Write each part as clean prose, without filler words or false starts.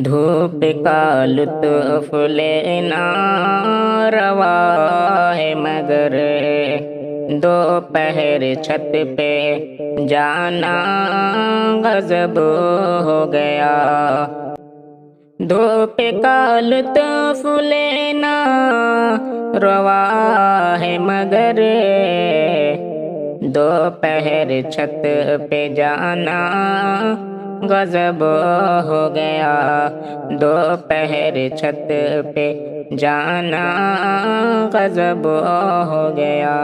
دھوپ کا لطف لینا روا ہے مگر دوپہر چھت پہ جانا غضب ہو گیا۔ دھوپ کا لطف لینا روا ہے مگر دوپہر چھت پہ جانا غضب ہو گیا۔ دوپہر چھت پہ جانا غضب ہو گیا۔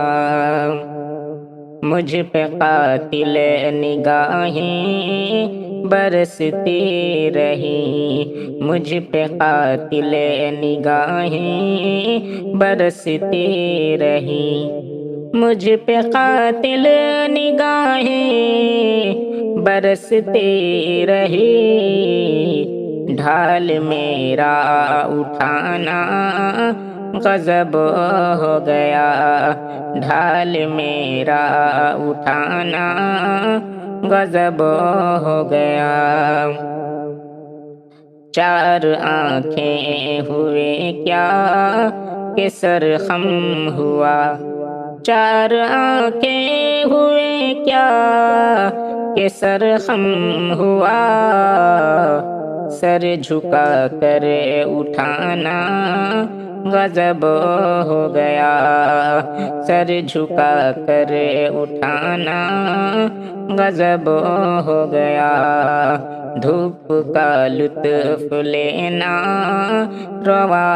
مجھ پہ قاتل نگاہیں برستی رہی، مجھ پہ قاتل نگاہیں برستی رہی، مجھ پہ قاتل نگاہیں برستی رہی۔ ڈھال میرا اٹھانا غضب ہو گیا، ڈھال میرا اٹھانا غضب ہو گیا۔ چار آنکھیں ہوئے کیا کہ سر خم ہوا، چار آنکھیں ہوئے کیا کہ سر خم ہوا۔ سر جھکا کر اٹھانا غضب ہو گیا، سر جھکا کر اٹھانا غضب ہو گیا۔ دھوپ کا لطف لینا روا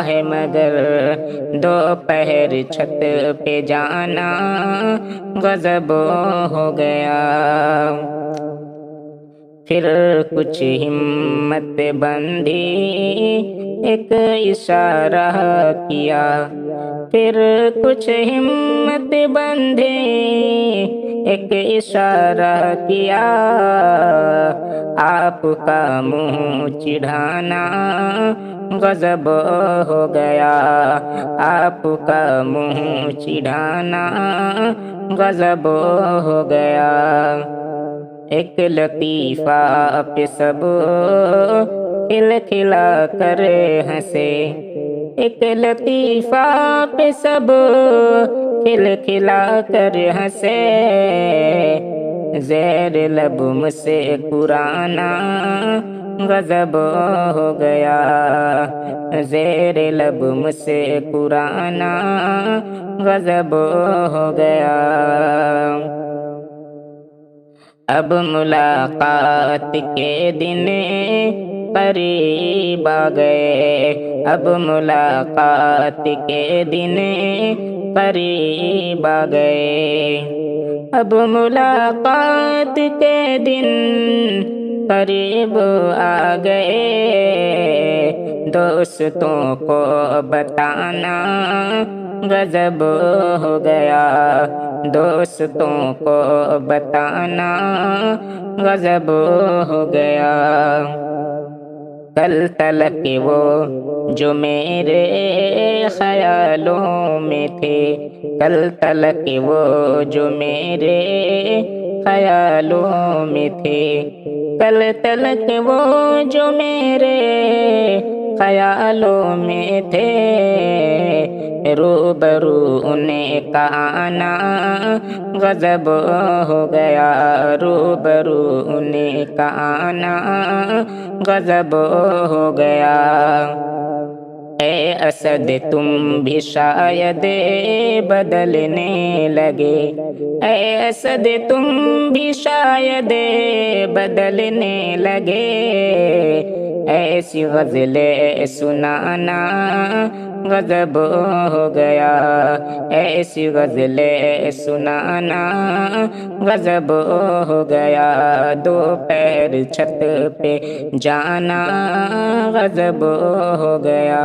ہے مگر دوپہر چھت پہ جانا غضب ہو گیا۔ پھر کچھ ہمت بندھی ایک اشارہ کیا، پھر کچھ ہمت بندھی ایک اشارہ کیا۔ آپ کا منہ چڑھانا غضب ہو گیا، آپ کا منہ چڑھانا غضب ہو گیا۔ ایک لطیفہ پہ سب کھل کھلا کر ہنسے، ایک لطیفہ پہ سب کھل کھلا کر ہنسے۔ زیر لب مسکرانا غضب ہو گیا، زیر لب مسکرانا غضب ہو گیا۔ اب ملاقات کے دن قریب آ گئے، اب ملاقات کے دن قریب آ گئے، اب ملاقات کے دن قریب آ گئے۔ دوستوں کو بتانا غضب ہو گیا، دوستوں کو بتانا غضب ہو گیا۔ کل تلک وہ جو میرے خیالوں میں تھے، کل تلک وہ جو میرے خیالوں میں تھے، کل تلک وہ جو میرے خیالوں میں تھے۔ روبرو انہیں کا آنا غضب ہو گیا، روبرو انہیں کا آنا غضب ہو گیا۔ اے اسد تم بھی شاید بدلنے لگے، اے اسد تم بھی شاید بدلنے لگے۔ ایسی غزلیں سنانا غضب ہو گیا، ایسی غزلیں سنانا غضب ہو گیا۔ دوپہر چھت پہ جانا غضب ہو گیا۔